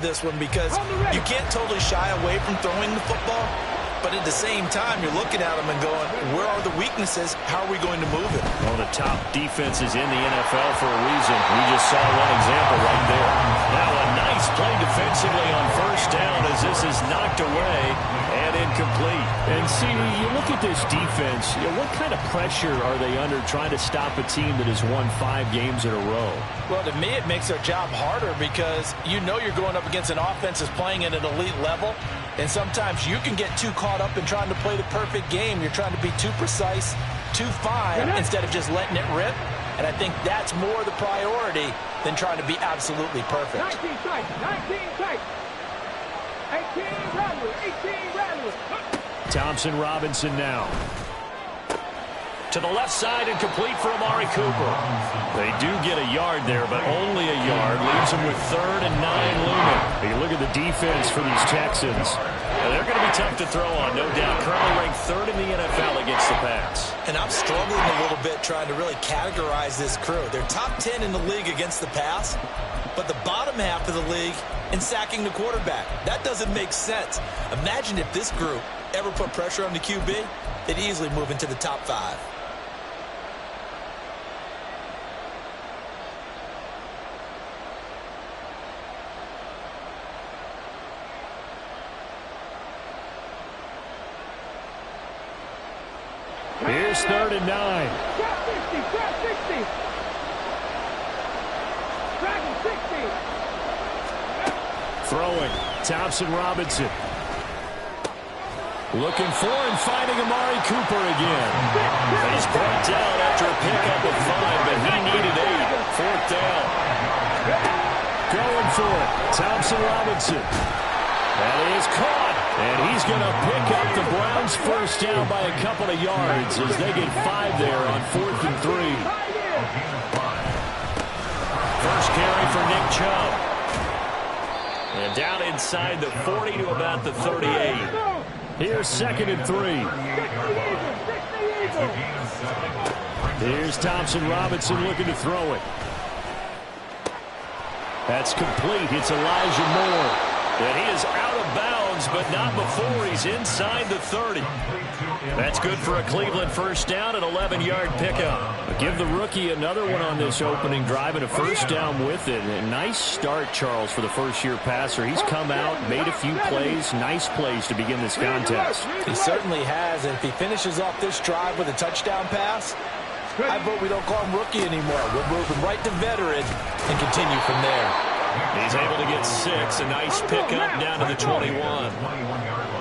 this one because you can't totally shy away from throwing the football, but at the same time, you're looking at them and going, where are the weaknesses? How are we going to move it? One of the top defenses in the NFL for a reason. We just saw one example right there. Now a nice play defensively on first down as this is knocked away and incomplete. And see, you look at this defense, what kind of pressure are they under trying to stop a team that has won 5 games in a row? Well, to me, it makes their job harder because you know you're going up against an offense that's playing at an elite level. And sometimes you can get too caught up in trying to play the perfect game. You're trying to be too precise, too fine, instead of just letting it rip. And I think that's more the priority than trying to be absolutely perfect. 19 tight, 19 tight. 18 rattlers, 18 rattlers. Thompson Robinson now. To the left side and complete for Amari Cooper. They do get a yard there, but only a yard. Leaves them with 3rd and 9 looming. You look at the defense for these Texans. They're going to be tough to throw on, no doubt. Currently ranked 3rd in the NFL against the pass. And I'm struggling a little bit trying to really categorize this crew. They're top 10 in the league against the pass, but the bottom half of the league in sacking the quarterback. That doesn't make sense. Imagine if this group ever put pressure on the QB, they'd easily move into the top 5. Here's 3rd and 9. Trap 60, trap 60. Dragon 60. Throwing, Thompson Robinson. Looking for and finding Amari Cooper again. He's brought down after a pickup of 5, but he needed 8. 4th down. Going for it, Thompson Robinson. That is caught. And he's going to pick up the Browns' first down by a couple of yards as they get 5 there on 4th and 3. First carry for Nick Chubb. And down inside the 40 to about the 38. Here's 2nd and 3. Here's Thompson Robinson looking to throw it. That's complete. It's Elijah Moore. And he is out of bounds, but not before he's inside the 30. That's good for a Cleveland first down, an 11-yard pickup. Give the rookie another one on this opening drive and a first down with it. A nice start, Charles, for the first-year passer. He's come out, made a few plays, nice plays to begin this contest. He certainly has, and if he finishes off this drive with a touchdown pass, I vote we don't call him rookie anymore. We'll move him right to veteran and continue from there. He's able to get 6. A nice pickup down to the 21.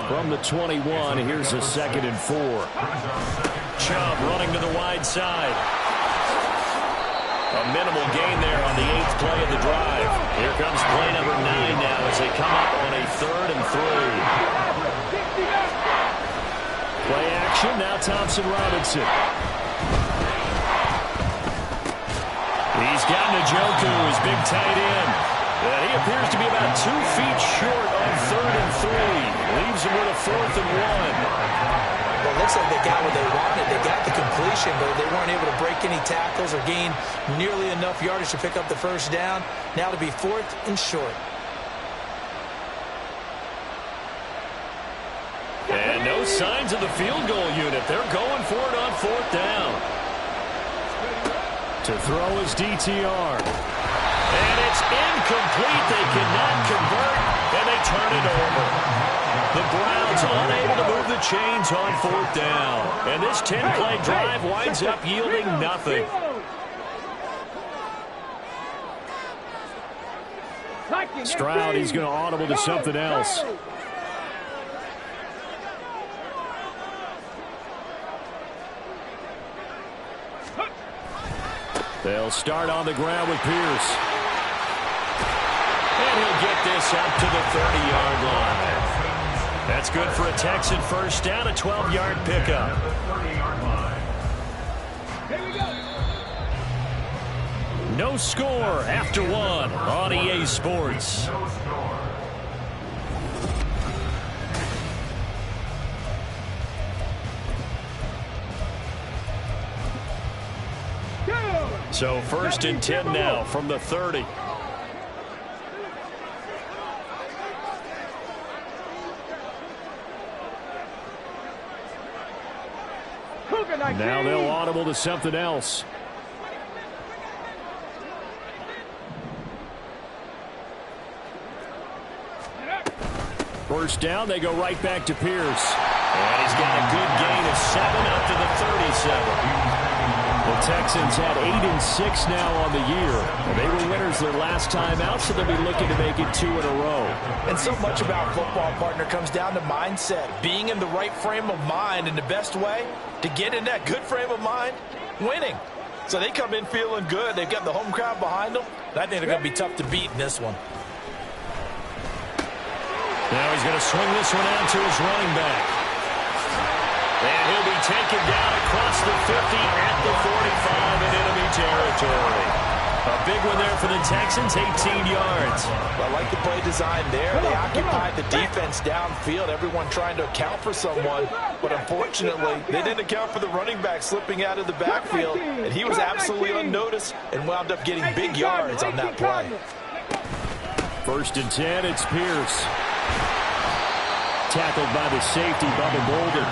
From the 21, here's a 2nd and 4. Chubb running to the wide side. A minimal gain there on the 8th play of the drive. Here comes play number 9 now as they come up on a 3rd and 3. Play action, now Thompson Robinson. He's got Njoku, his big tight end. He appears to be about 2 feet short on 3rd and 3. Leaves him with a 4th and 1. Well, it looks like they got what they wanted. They got the completion, but they weren't able to break any tackles or gain nearly enough yardage to pick up the first down. Now to be 4th and short. And no signs of the field goal unit. They're going for it on 4th down. To throw is DTR. And it's incomplete. They cannot convert, and they turn it over. The Browns unable to move the chains on 4th down. And this 10-play drive winds up yielding nothing. Stroud, he's going to audible to something else. They'll start on the ground with Pierce. And he'll get this up to the 30-yard line. That's good for a Texan first down, a 12-yard pickup. No score after 1 on EA Sports. So 1st and 10 now from the 30. good night, Now team. they'll audible to something else. First down, they go right back to Pierce. And he's got a good gain of 7 up to the 37. The Texans had 8-6 now on the year. They were winners their last time out, so they'll be looking to make it 2 in a row. And so much about football, partner, comes down to mindset. Being in the right frame of mind, and the best way to get in that good frame of mind, winning. So they come in feeling good. They've got the home crowd behind them. I think they're going to be tough to beat in this one. Now he's going to swing this one out to his running back. And he'll be taken down across the 50 at the 45 in enemy territory. A big one there for the Texans, 18 yards. I like the play design there. They occupied the defense downfield, everyone trying to account for someone. But unfortunately, they didn't account for the running back slipping out of the backfield. And he was absolutely unnoticed and wound up getting big yards on that play. First and 10, it's Pierce. Tackled by the safety, Bubba Bolden.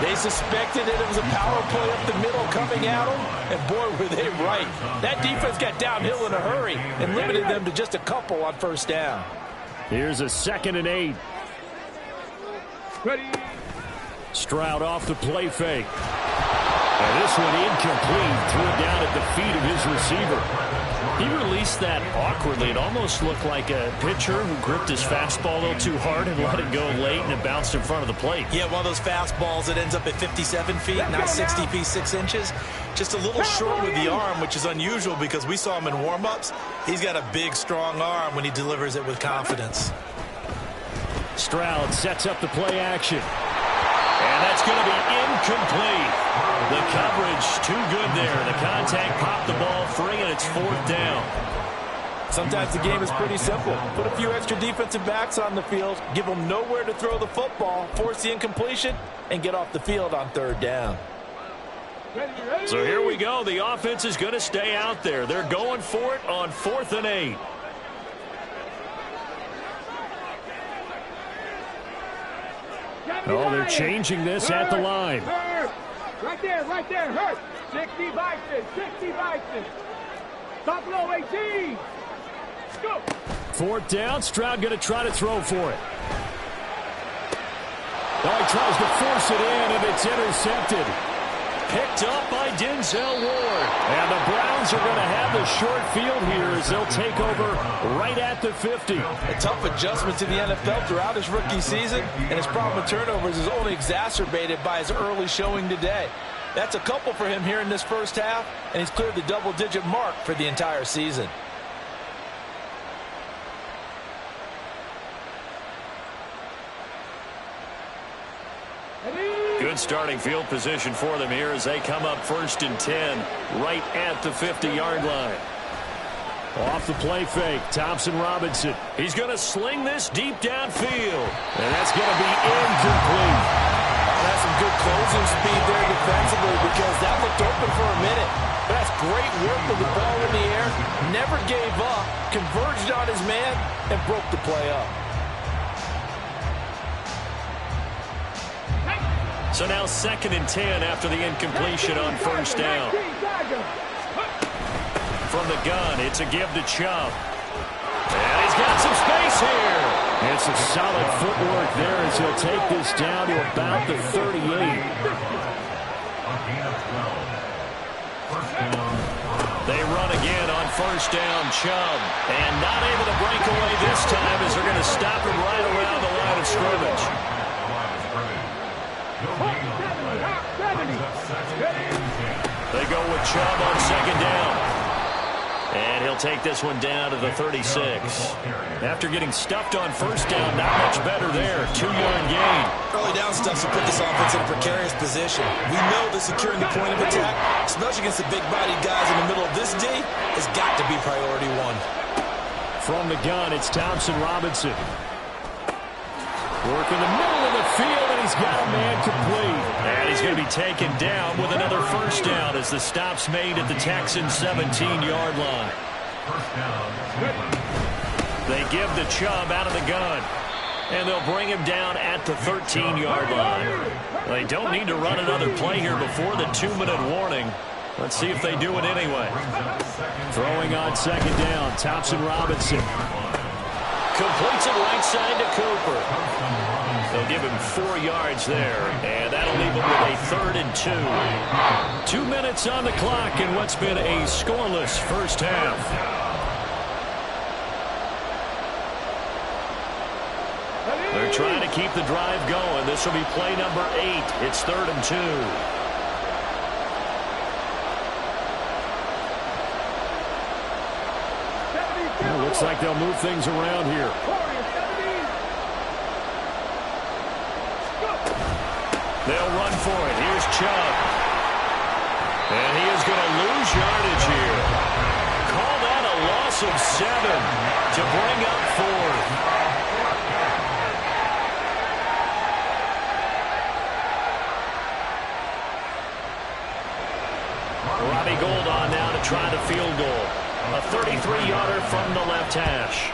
They suspected that it was a power play up the middle coming at them, and boy, were they right. That defense got downhill in a hurry and limited them to just a couple on first down. Here's a 2nd and 8. Ready. Stroud off the play fake. And this one incomplete. Threw it down at the feet of his receiver. He released that awkwardly. It almost looked like a pitcher who gripped his fastball a little too hard and let it go late, and it bounced in front of the plate. Yeah, one of those fastballs that ends up at 57 feet, not 60 feet, 6 inches. Just a little short with the arm, which is unusual because we saw him in warm-ups. He's got a big, strong arm when he delivers it with confidence. Stroud sets up the play action. And that's going to be incomplete. The coverage too good there. The contact popped the ball free, and it's 4th down. Sometimes the game is pretty simple. Put a few extra defensive backs on the field, give them nowhere to throw the football, force the incompletion, and get off the field on 3rd down. So here we go. The offense is going to stay out there. They're going for it on 4th and 8. Oh, they're changing this at the line. Right there, hurt. 60 Bison, 60 Bison. Top low, 18. Go. 4th down. Stroud going to try to throw for it. Oh, he tries to force it in, and it's intercepted. Picked up by Denzel Ward. And the Browns are going to have the short field here as they'll take over right at the 50. A tough adjustment to the NFL throughout his rookie season, and his problem with turnovers is only exacerbated by his early showing today. That's a couple for him here in this first half, and he's cleared the double-digit mark for the entire season. Good starting field position for them here as they come up 1st and 10 right at the 50-yard line. Off the play fake, Thompson Robinson. He's going to sling this deep downfield. And that's going to be incomplete. That's some good closing speed there defensively because that looked open for a minute. But that's great work with the ball in the air. Never gave up, converged on his man, and broke the play up. So now 2nd and 10 after the incompletion on 1st down. From the gun, it's a give to Chubb. And he's got some space here. It's a solid footwork there as he'll take this down to about the 38. They run again on 1st down, Chubb. And not able to break away this time as they're going to stop him right around the line of scrimmage. They go with Chubb on 2nd down. And he'll take this one down to the 36. After getting stuffed on 1st down, not much better there. 2-yard gain. Early down stuff to put this offense in a precarious position. We know that securing the point of attack, especially against the big-bodied guys in the middle of this D, has got to be priority 1. From the gun, it's Thompson Robinson. Work in the middle of the field, and he's got a man complete. And he's going to be taken down with another 1st down as the stop's made at the Texans' 17-yard line. They give the Chubb out of the gun. And they'll bring him down at the 13-yard line. They don't need to run another play here before the 2-minute warning. Let's see if they do it anyway. Throwing on second down, Thompson Robinson. Completes it right side to Cooper. They'll give him 4 yards there, and that'll leave him with a 3rd and 2. 2 minutes on the clock in what's been a scoreless first half. They're trying to keep the drive going. This will be play number 8. It's 3rd and 2. Well, looks like they'll move things around here. They'll run for it. Here's Chubb. And he is going to lose yardage here. Call that a loss of 7 to bring up 4th. Robbie Gould on now to try the field goal. A 33-yarder from the left hash.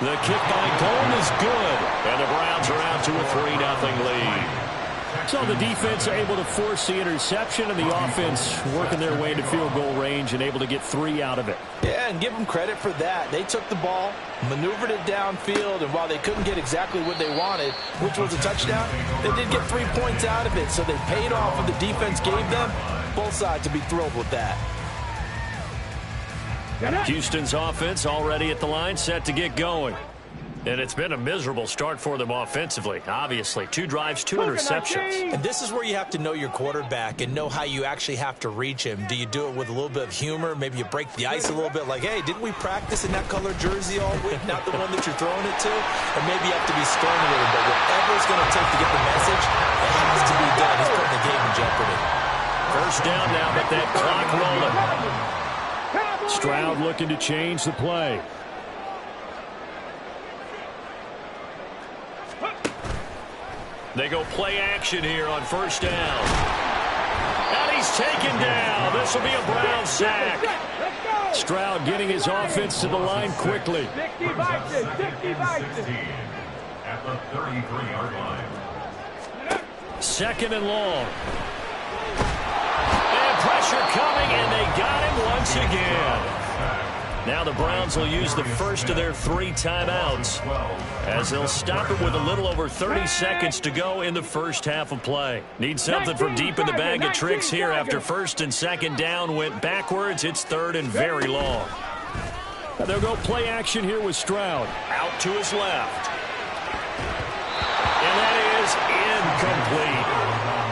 The kick by Gould is good, and the Browns are out to a 3-0 lead. So the defense able to force the interception, and the offense working their way into field goal range and able to get 3 out of it. Yeah, and give them credit for that. They took the ball, maneuvered it downfield, and while they couldn't get exactly what they wanted, which was a touchdown, they did get 3 points out of it, so they paid off what the defense gave them. Both sides to be thrilled with that. Houston's offense already at the line, set to get going. And it's been a miserable start for them offensively, obviously. 2 drives, 2 interceptions. And this is where you have to know your quarterback and know how you actually have to reach him. Do you do it with a little bit of humor? Maybe you break the ice a little bit like, hey, didn't we practice in that color jersey all week? Not the one that you're throwing it to? Or maybe you have to be stern a little bit. Whatever it's going to take to get the message, it has to be done. He's putting the game in jeopardy. First down now, but that clock rolling. Stroud looking to change the play. They go play action here on first down. And he's taken down. This will be a Brown sack. Stroud getting his offense to the line quickly. 60 Vikings, 60 Vikings. At the 33-yard line. 2nd and long. And pressure coming, and they got him once again. Now the Browns will use the first of their 3 timeouts as they'll stop it with a little over 30 seconds to go in the first half of play. Need something from deep in the bag of tricks here after 1st and 2nd down went backwards. It's 3rd and very long. They'll go play action here with Stroud. Out to his left. And that is incomplete.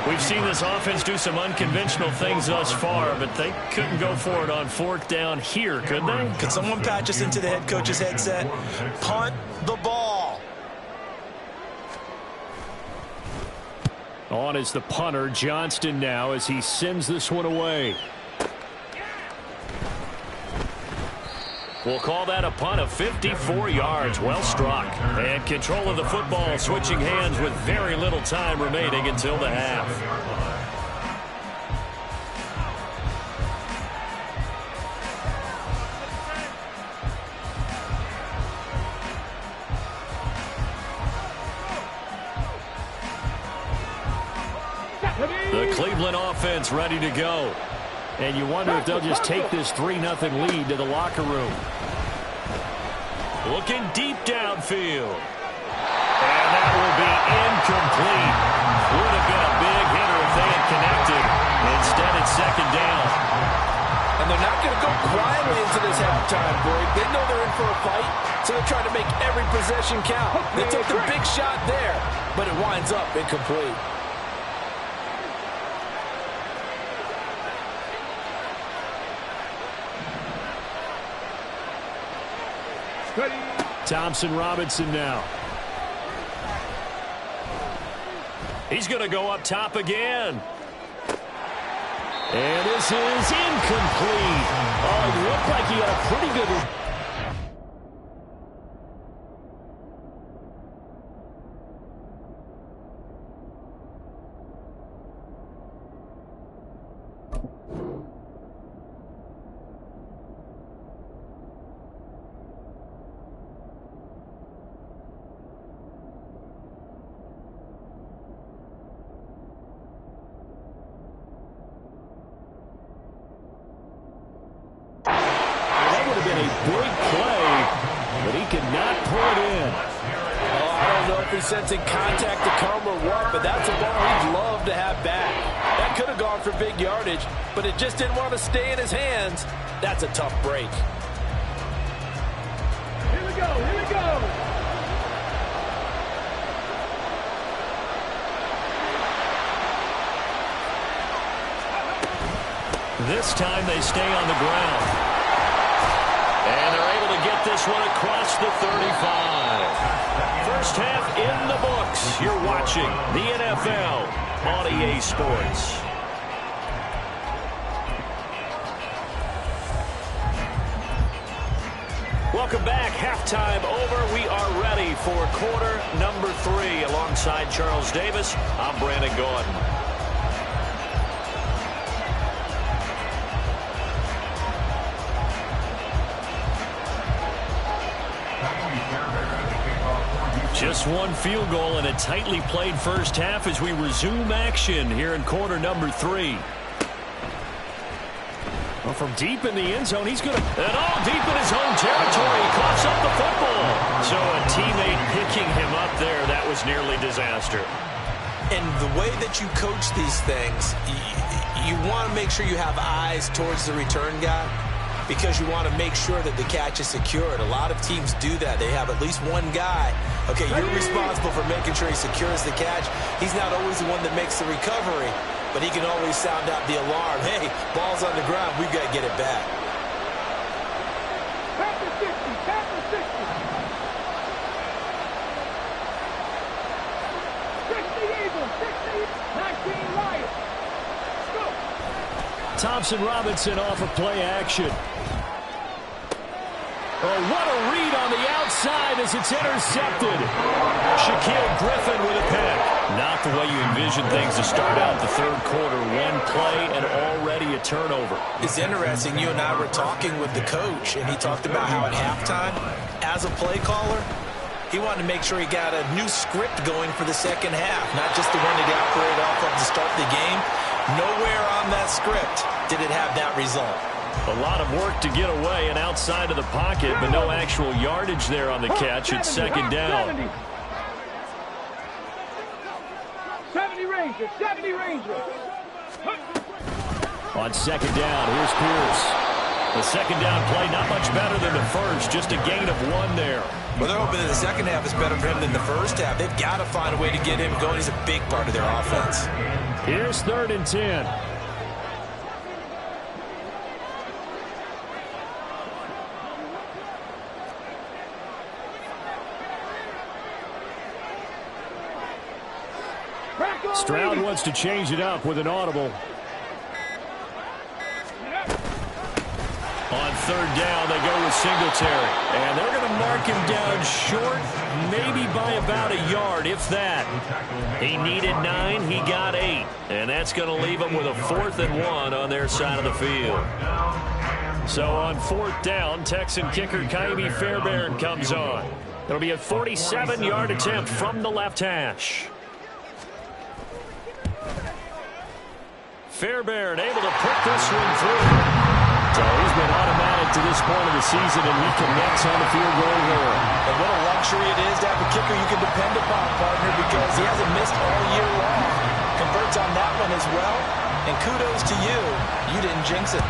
We've seen this offense do some unconventional things thus far, but they couldn't go for it on 4th down here, could they? Could someone patch us into the head coach's headset? Punt the ball. On is the punter, Johnston, now as he sends this one away. We'll call that a punt of 54 yards. Well struck. And control of the football switching hands with very little time remaining until the half. The Cleveland offense ready to go. And you wonder if they'll just take this 3-0 lead to the locker room. Looking deep downfield. And that will be incomplete. Would have been a big hitter if they had connected. Instead, it's 2nd down. And they're not going to go quietly into this halftime break. They know they're in for a fight, so they're trying to make every possession count. They took the big shot there, but it winds up incomplete. Thompson Robinson now. He's going to go up top again. And this is incomplete. Oh, it looked like he had a pretty good... cannot pull it in. Oh, I don't know if he's sensing contact to come or what, but that's a ball he'd love to have back. That could have gone for big yardage, but it just didn't want to stay in his hands. That's a tough break. Here we go, here we go. This time they stay on the ground. And they're able to get this one across the 35. First half in the books. You're watching the NFL on EA Sports. Welcome back. Halftime over. We are ready for quarter number 3. Alongside Charles Davis, I'm Brandon Gaudin. Just one field goal and a tightly played first half as we resume action here in quarter number 3. Well, from deep in the end zone, he's going to... And all deep in his own territory. He coughs up the football. So a teammate picking him up there, that was nearly disaster. And the way that you coach these things, you want to make sure you have eyes towards the return guy, because you want to make sure that the catch is secured. A lot of teams do that. They have at least one guy. Okay, you're responsible for making sure he secures the catch. He's not always the one that makes the recovery, but he can always sound out the alarm. Hey, ball's on the ground. We've got to get it back. Back to 60, back to 60. 60 Eagles, 60, 19 Lions. Go. Thompson Robinson off of play action. Oh, what a read on the outside as it's intercepted. Shaquill Griffin with a pick. Not the way you envision things to start out the third quarter. One play and already a turnover. It's interesting. You and I were talking with the coach, and he talked about how at halftime, as a play caller, he wanted to make sure he got a new script going for the second half, not just the one that he operated off of to start the game. Nowhere on that script did it have that result. A lot of work to get away and outside of the pocket, but no actual yardage there on the catch. It's second down. 70 Rangers, 70 Rangers. On second down, here's Pierce. The second down play not much better than the first, just a gain of 1 there. Well, they're hoping that the second half is better for him than the first half. They've got to find a way to get him going. He's a big part of their offense. Here's 3rd and 10. Stroud wants to change it up with an audible. On 3rd down, they go with Singletary. And they're going to mark him down short, maybe by about a yard, if that. He needed 9, he got 8. And that's going to leave him with a 4th and 1 on their side of the field. So on 4th down, Texan kicker Ka'imi Fairbairn comes on. It'll be a 47-yard attempt from the left hash. Fairbairn able to put this one through. So he's been automatic to this point of the season, and he connects on the field goal there. And what a luxury it is to have a kicker you can depend upon, partner, because he hasn't missed all year long. Converts on that one as well. And kudos to you. You didn't jinx it.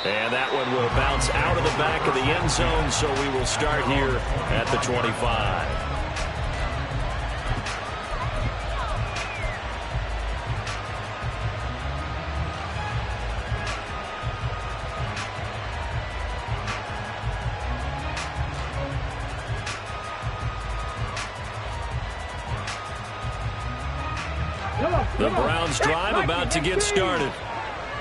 And that one will bounce out of the back of the end zone, so we will start here at the 25. The Browns drive about to get started.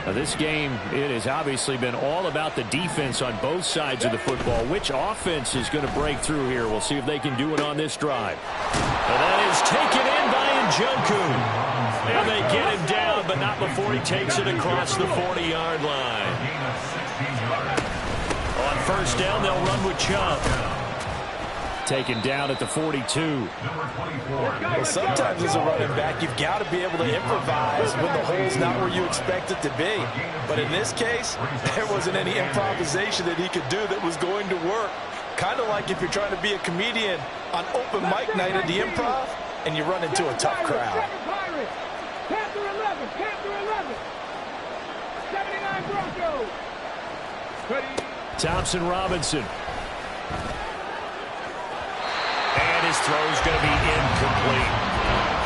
Now this game, it has obviously been all about the defense on both sides of the football. Which offense is going to break through here? We'll see if they can do it on this drive. And that is taken in by Njoku. And they get him down, but not before he takes it across the 40-yard line. On 1st down, they'll run with Chubb. Taken down at the 42. Well, sometimes as a running back, you've got to be able to improvise when the hole's not where you expect it to be. But in this case, there wasn't any improvisation that he could do that was going to work. Kind of like if you're trying to be a comedian on open mic night at the Improv and you run into a tough crowd. Panther 11, Panther 11. 79 Broncos. Thompson Robinson. And his throw's going to be incomplete.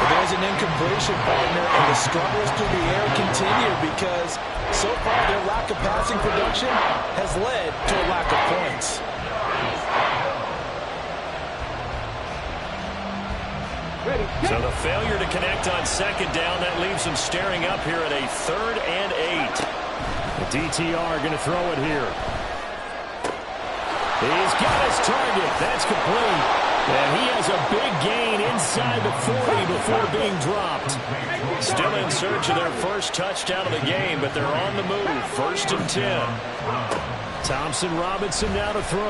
Well, there's an incompletion, partner, and the struggles through the air continue because so far their lack of passing production has led to a lack of points. So the failure to connect on second down, that leaves him staring up here at a 3rd and 8. The DTR going to throw it here. He's got his target. That's complete. And he has a big gain inside the 40 before being dropped. Still in search of their first touchdown of the game, but they're on the move. 1st and 10. Thompson Robinson now to throw.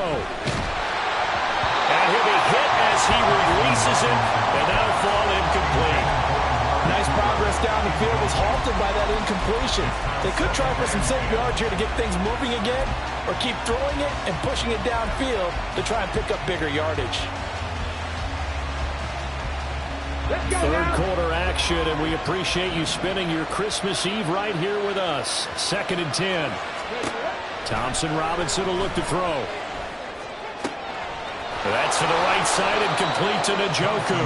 And he'll be hit as he releases it, and that'll fall incomplete. Nice progress down the field was halted by that incompletion. They could try for some safe yards here to get things moving again, or keep throwing it and pushing it downfield to try and pick up bigger yardage. 3rd quarter action, and we appreciate you spending your Christmas Eve right here with us. 2nd and 10. Thompson Robinson will look to throw. That's to the right side and complete to Njoku.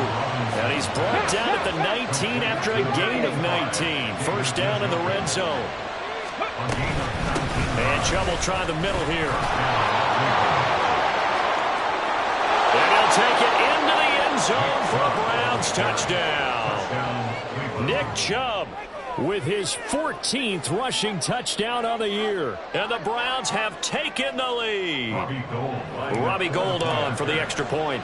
And he's brought down at the 19 after a gain of 19. 1st down in the red zone. And Chubb will try the middle here. And he'll take it into the end zone for a Browns touchdown. Nick Chubb with his 14th rushing touchdown of the year. And the Browns have taken the lead. Robbie Gould on for the extra point.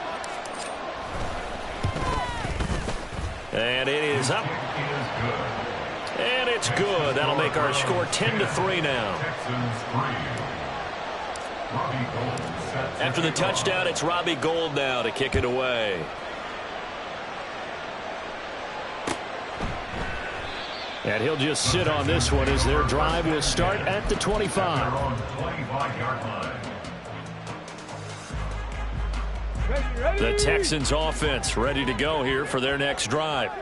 And it is up. And it's good. That'll make our score 10-3 now. After the touchdown, it's Robbie Gould now to kick it away. And he'll just sit on this one as their drive will start at the 25. The Texans offense ready to go here for their next drive.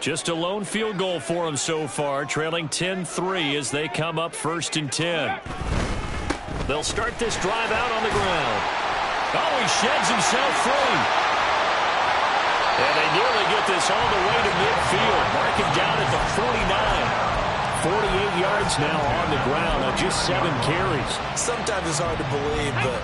Just a lone field goal for them so far, trailing 10-3 as they come up 1st and 10. They'll start this drive out on the ground. Oh, he sheds himself free. And they nearly get this all the way to midfield. Mark him down at the 49. 48 yards now on the ground on just 7 carries. Sometimes it's hard to believe, but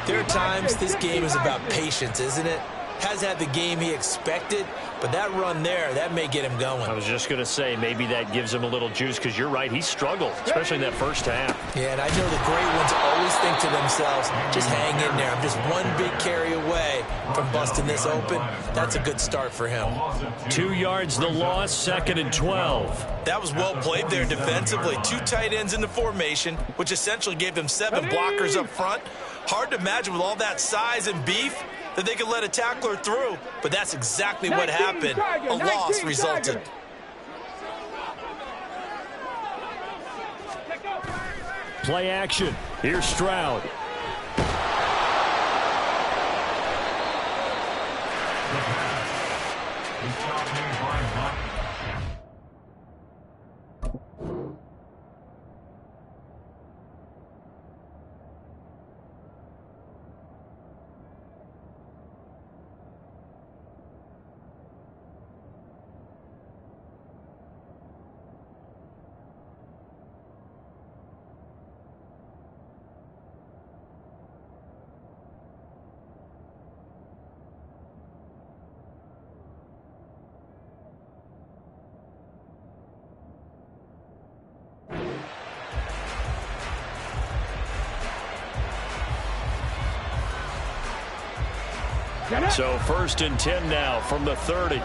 there are times this game is about patience, isn't it? Has had the game he expected, but that run there, that may get him going. I was just going to say, maybe that gives him a little juice, because you're right, he struggled, especially in that first half. Yeah, and I know the great ones always think to themselves, just hang in there. I'm just one big carry away from busting this open. That's a good start for him. 2 yards the loss, 2nd and 12. That was well played there defensively. 2 tight ends in the formation, which essentially gave them 7 blockers up front. Hard to imagine with all that size and beef that they could let a tackler through, but that's exactly what happened. A loss resulted. Play action. Here's Stroud. So 1st and 10 now from the 30.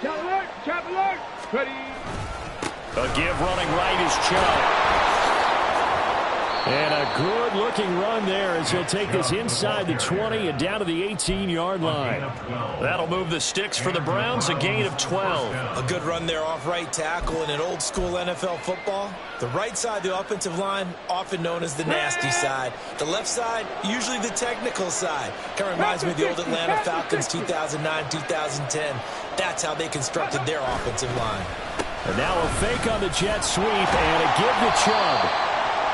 Alert! Trap alert. Ready. A give running right is Chubb. And a good-looking run there as he'll take this inside the 20 and down to the 18-yard line. That'll move the sticks for the Browns, a gain of 12. A good run there off right tackle in an old-school NFL football. The right side of the offensive line, often known as the nasty side. The left side, usually the technical side. Kind of reminds me of the old Atlanta Falcons 2009-2010. That's how they constructed their offensive line. And now a fake on the jet sweep and a give to Chubb.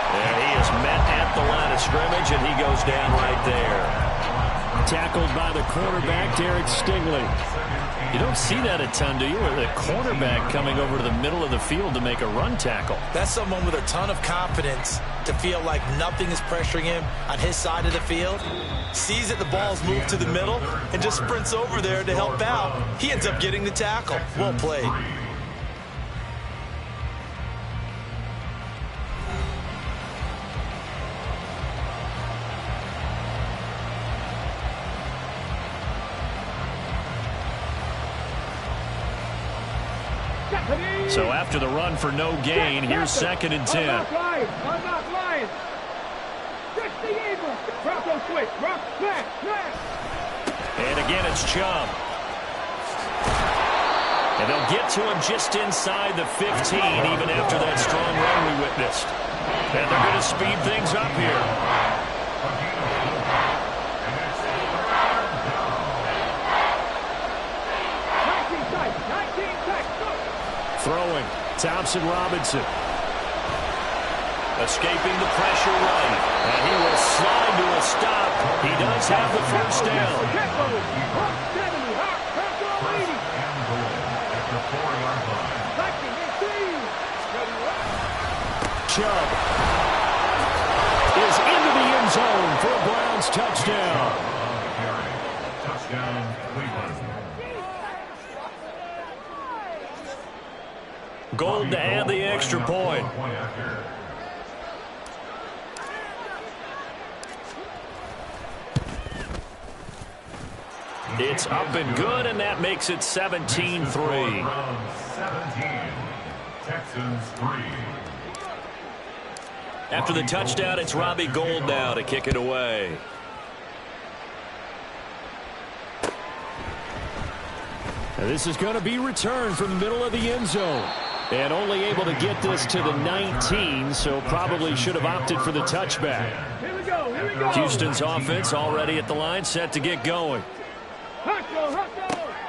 And he is met at the line of scrimmage, and he goes down right there. Tackled by the quarterback, Derek Stingley. You don't see that a ton, do you? With a cornerback coming over to the middle of the field to make a run tackle. That's someone with a ton of confidence to feel like nothing is pressuring him on his side of the field. Sees that the ball's moved to the middle and just sprints over there to help out. He ends up getting the tackle. Well played. So after the run for no gain, here's 2nd and 10. Unlock Lions. Stretch the Eagles. Bronco switch. Rock, smash. And again, it's Chubb. And they'll get to him just inside the 15, even after that strong run we witnessed. And they're going to speed things up here. Throwing, Thompson Robinson. Escaping the pressure right. And he will slide to a stop. He does have the first down. Chubb is into the end zone for a Browns touchdown. Touchdown, Cleveland. Gold to add the extra point. It's up and good, and that makes it 17-3. 17. Texans 3. After the touchdown, it's Robbie Gould now to kick it away. And this is going to be returned from the middle of the end zone. And only able to get this to the 19, so probably should have opted for the touchback. Here we go. Houston's offense already at the line, set to get going.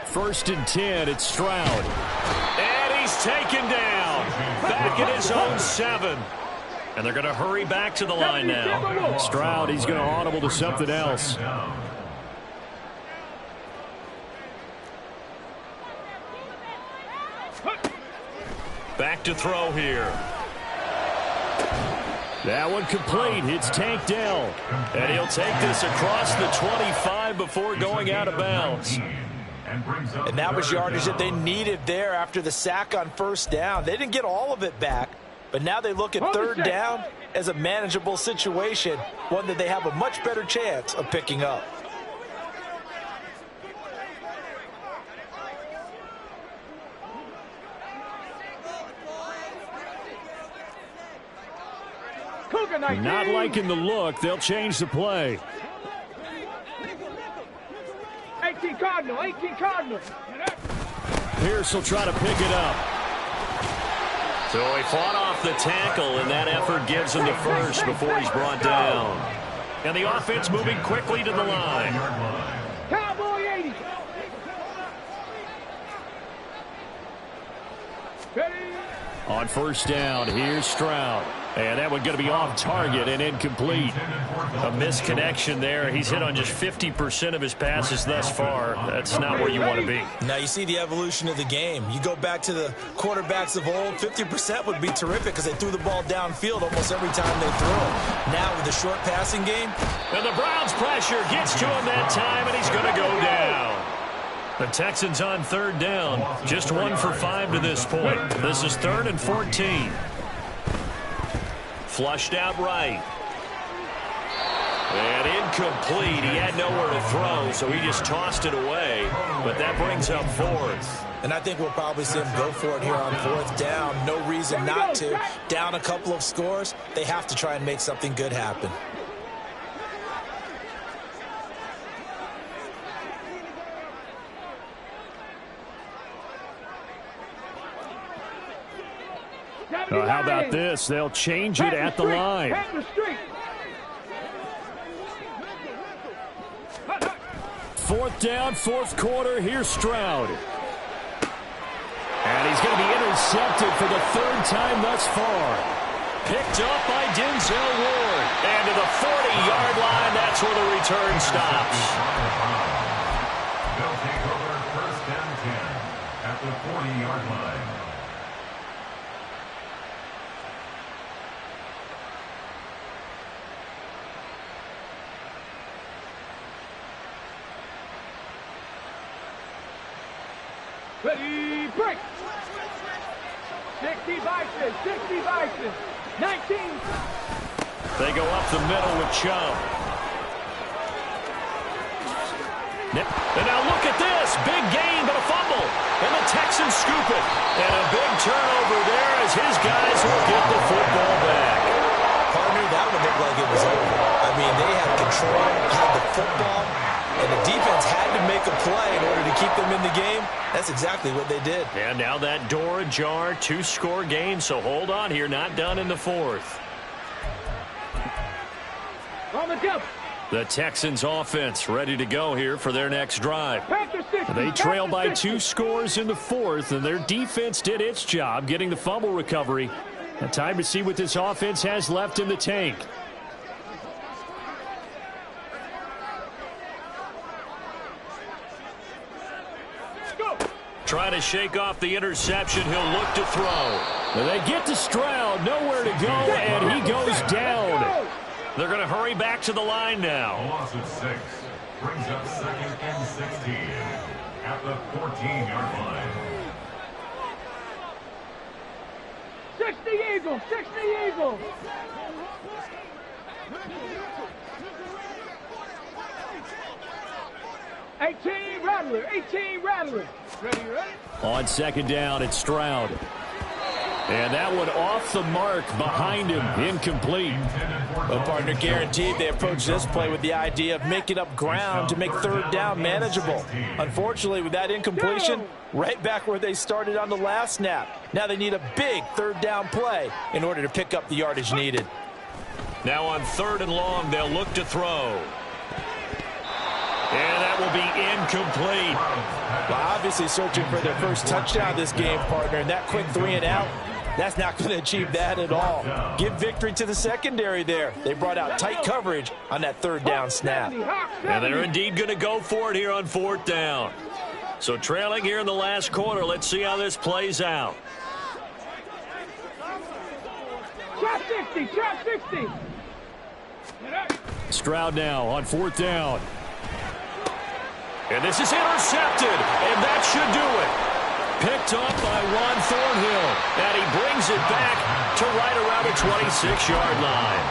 1st and 10, it's Stroud. And he's taken down. Back at his own 7. And they're going to hurry back to the line now. Stroud, he's going to audible to something else. Back to throw here. That one complete. It's Tank Dell. And he'll take this across the 25 before going out of bounds. And that was yardage that they needed there after the sack on 1st down. They didn't get all of it back, but now they look at 3rd down as a manageable situation, one that they have a much better chance of picking up. Not liking the look. They'll change the play. 18 Cardinal. Pierce will try to pick it up. So he fought off the tackle, and that effort gives him the first before he's brought down. And the offense moving quickly to the line. Cowboy 80. Ready. On 1st down, here's Stroud. And that one going to be off target and incomplete. A misconnection there. He's hit on just 50% of his passes thus far. That's not where you want to be. Now you see the evolution of the game. You go back to the quarterbacks of old, 50% would be terrific because they threw the ball downfield almost every time they threw it. Now with the short passing game. And the Browns pressure gets to him that time, and he's going to go down. The Texans on 3rd down. Just 1 for 5 to this point. This is 3rd and 14. Flushed out right. And incomplete. He had nowhere to throw, so he just tossed it away. But that brings up 4th. And I think we'll probably see them go for it here on 4th down. No reason not to. Down a couple of scores, they have to try and make something good happen. How about this? They'll change it at the line. 4th down, 4th quarter. Here's Stroud. And he's going to be intercepted for the 3rd time thus far. Picked up by Denzel Ward. And to the 40-yard line, that's where the return stops. They'll take over 1st and 10 at the 40-yard line. Ready, break. 60 Vices, 60 Vices, 19. They go up the middle with Chubb. And now look at this. Big gain, but a fumble. And the Texans scoop it. And a big turnover there as his guys will get the football back. Partner, that would look like it was over. I mean, they had control, had the football, and the defense had to make a play in order to keep them in the game. That's exactly what they did. And now that door ajar, 2-score game, so hold on here, not done in the 4th. On the jump. The Texans offense ready to go here for their next drive. They trail by 2 scores in the 4th, and their defense did its job getting the fumble recovery. And time to see what this offense has left in the tank. Trying to shake off the interception. He'll look to throw. They get to Stroud, nowhere to go, and he goes down. They're going to hurry back to the line A now. loss of 6 brings up 2nd and 16 at the 14-yard line. 60 Eagles, 60 Eagles. Rattler, 18 Rattler. Ready? On 2nd down, it's Stroud. And that one off the mark behind him, incomplete. Well, partner, guaranteed they approach this play with the idea of making up ground to make 3rd down manageable. Unfortunately, with that incompletion, right back where they started on the last snap. Now they need a big 3rd down play in order to pick up the yardage needed. Now on 3rd and long, they'll look to throw. And that will be incomplete. Well, obviously searching for their first touchdown this game, partner, and that quick 3 and out, that's not going to achieve that at all. Give victory to the secondary there. They brought out tight coverage on that 3rd down snap. And they're indeed going to go for it here on 4th down. So trailing here in the last quarter, let's see how this plays out. Trap 60, trap 60. Stroud now on 4th down. And this is intercepted, and that should do it. Picked off by Juan Thornhill, and he brings it back to right around the 26-yard line.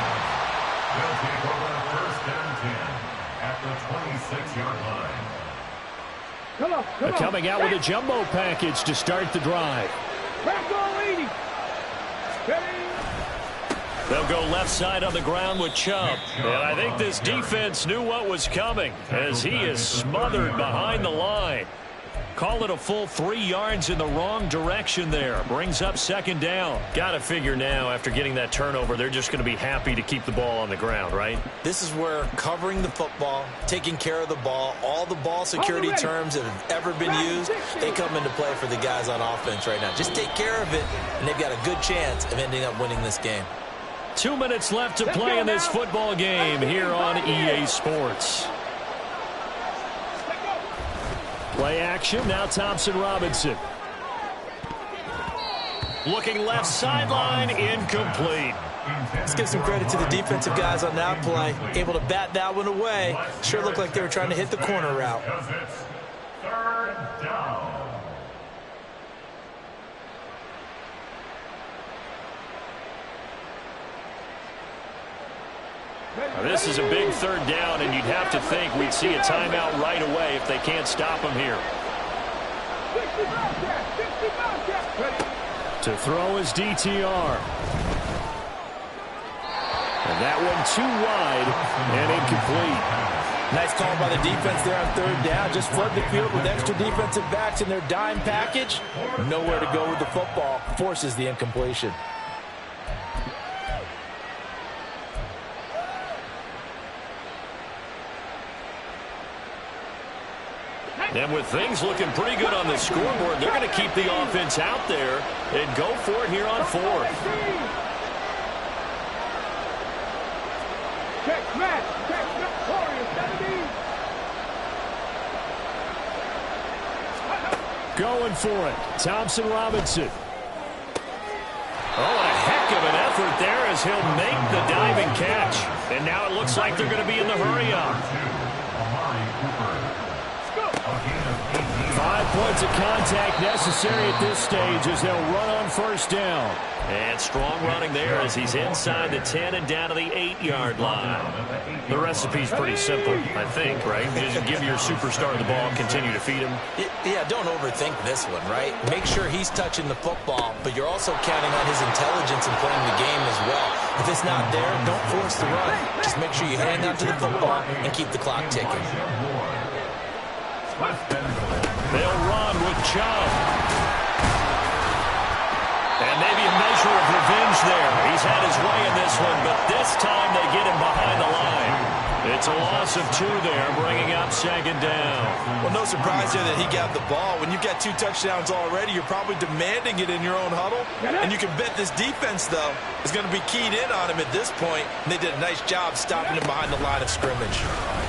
They'll take over 1st and 10 at the 26-yard line. Come on. Coming out with a jumbo package to start the drive. Back on 80. Ready? They'll go left side on the ground with Chubb. And I think this defense knew what was coming as he is smothered behind the line. Call it a full 3 yards in the wrong direction there. Brings up 2nd down. Got to figure now after getting that turnover, they're just going to be happy to keep the ball on the ground, right? This is where covering the football, taking care of the ball, all the ball security terms that have ever been used, they come into play for the guys on offense right now. Just take care of it, and they've got a good chance of ending up winning this game. 2 minutes left to play in this football game here on EA Sports. Play action, now Thompson Robinson. Looking left sideline, incomplete. Let's give some credit to the defensive guys on that play. Able to bat that one away. Sure looked like they were trying to hit the corner route. Because it's 3rd down. Now, this is a big 3rd down, and you'd have to think we'd see a timeout right away if they can't stop him here. To throw is DTR. And that one too wide and incomplete. Nice call by the defense there on third down. Just flood the field with extra defensive backs in their dime package. Nowhere to go with the football. Forces the incompletion. And with things looking pretty good on the scoreboard, they're going to keep the offense out there and go for it here on fourth. Going for it. Thompson Robinson. Oh, a heck of an effort there as he'll make the diving catch. And now it looks like they're going to be in the hurry-up. 5 points of contact necessary at this stage as they'll run on first down. And strong running there as he's inside the 10 and down to the 8-yard line. The recipe's pretty simple, I think, right? You just give your superstar the ball, continue to feed him. Yeah, don't overthink this one, right? Make sure he's touching the football, but you're also counting on his intelligence in playing the game as well. If it's not there, don't force the run. Just make sure you hang on to the football and keep the clock ticking. They'll run with Chubb. And maybe a measure of revenge there. He's had his way in this one, but this time they get him behind the line. It's a loss of 2 there, bringing up second down. Well, no surprise here that he got the ball. When you've got 2 touchdowns already, you're probably demanding it in your own huddle. And you can bet this defense, though, is going to be keyed in on him at this point. And they did a nice job stopping him behind the line of scrimmage.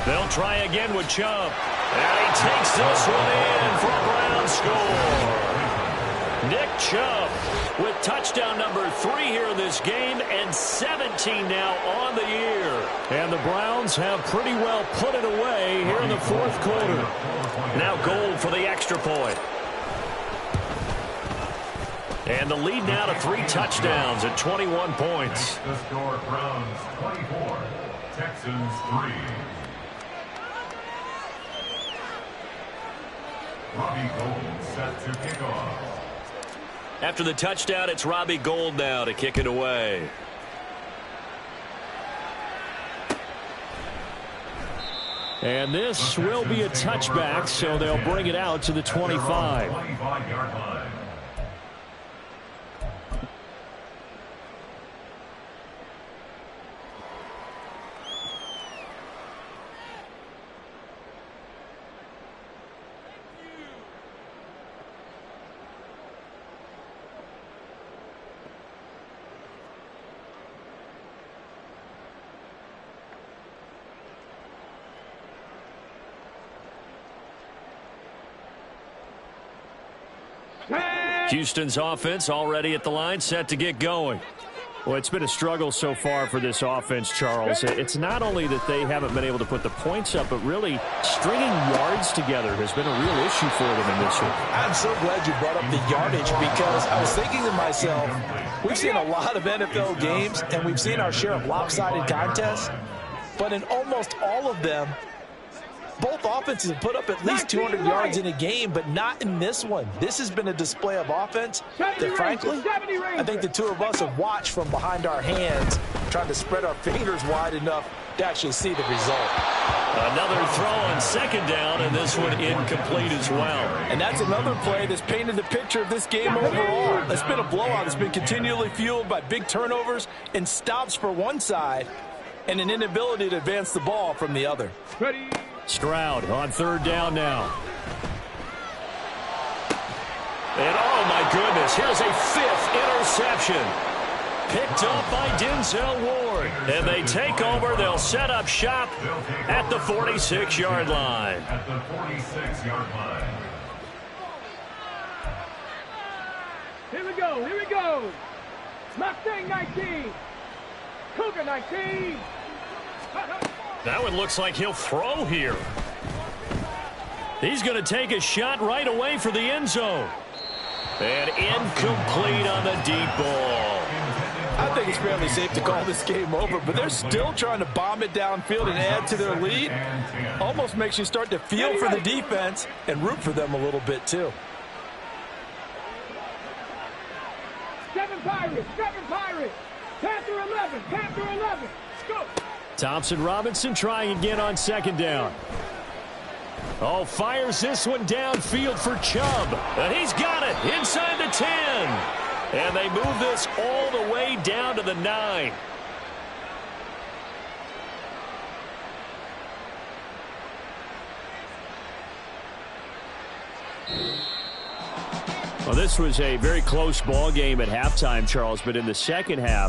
They'll try again with Chubb. And he takes this one in for a Brown score. Nick Chubb with touchdown number 3 here in this game and 17 now on the year. And the Browns have pretty well put it away here in the fourth quarter. Now Gold for the extra point. And the lead now to 3 touchdowns at 21 points. The score, Browns 24, Texans 3. Robbie Gould set to kick off. After the touchdown, it's Robbie Gould now to kick it away. And this will be a touchback, so they'll bring it out to the 25. 25-yard line. Houston's offense already at the line, set to get going. Well, it's been a struggle so far for this offense, Charles. It's not only that they haven't been able to put the points up, but really stringing yards together has been a real issue for them in this one. I'm so glad you brought up the yardage because I was thinking to myself, we've seen a lot of NFL games and we've seen our share of lopsided contests, but in almost all of them, both offenses have put up at least 200 yards in a game, but not in this one. This has been a display of offense that, frankly, I think the 2 of us have watched from behind our hands, trying to spread our fingers wide enough to actually see the result. Another throw on second down, and this one incomplete as well. And that's another play that's painted the picture of this game overall. It's been a blowout. It's been continually fueled by big turnovers and stops for one side and an inability to advance the ball from the other. Ready. Stroud on third down now. And oh my goodness, here's a 5th interception. Picked up by Denzel Ward. And they take over. They'll set up shop at the 46-yard line. At the 46-yard line. Here we go. Here we go. Mustang 19. Cougar 19. That one looks like he'll throw here. He's going to take a shot right away for the end zone. And incomplete on the deep ball. I think it's fairly safe to call this game over, but they're still trying to bomb it downfield and add to their lead. Almost makes you start to feel for the defense and root for them a little bit too. Seven Pirates. Panther 11. Let's go. Thompson Robinson trying again on second down. Oh, fires this one downfield for Chubb. And he's got it inside the 10. And they move this all the way down to the 9. Well, this was a very close ball game at halftime, Charles, but in the second half,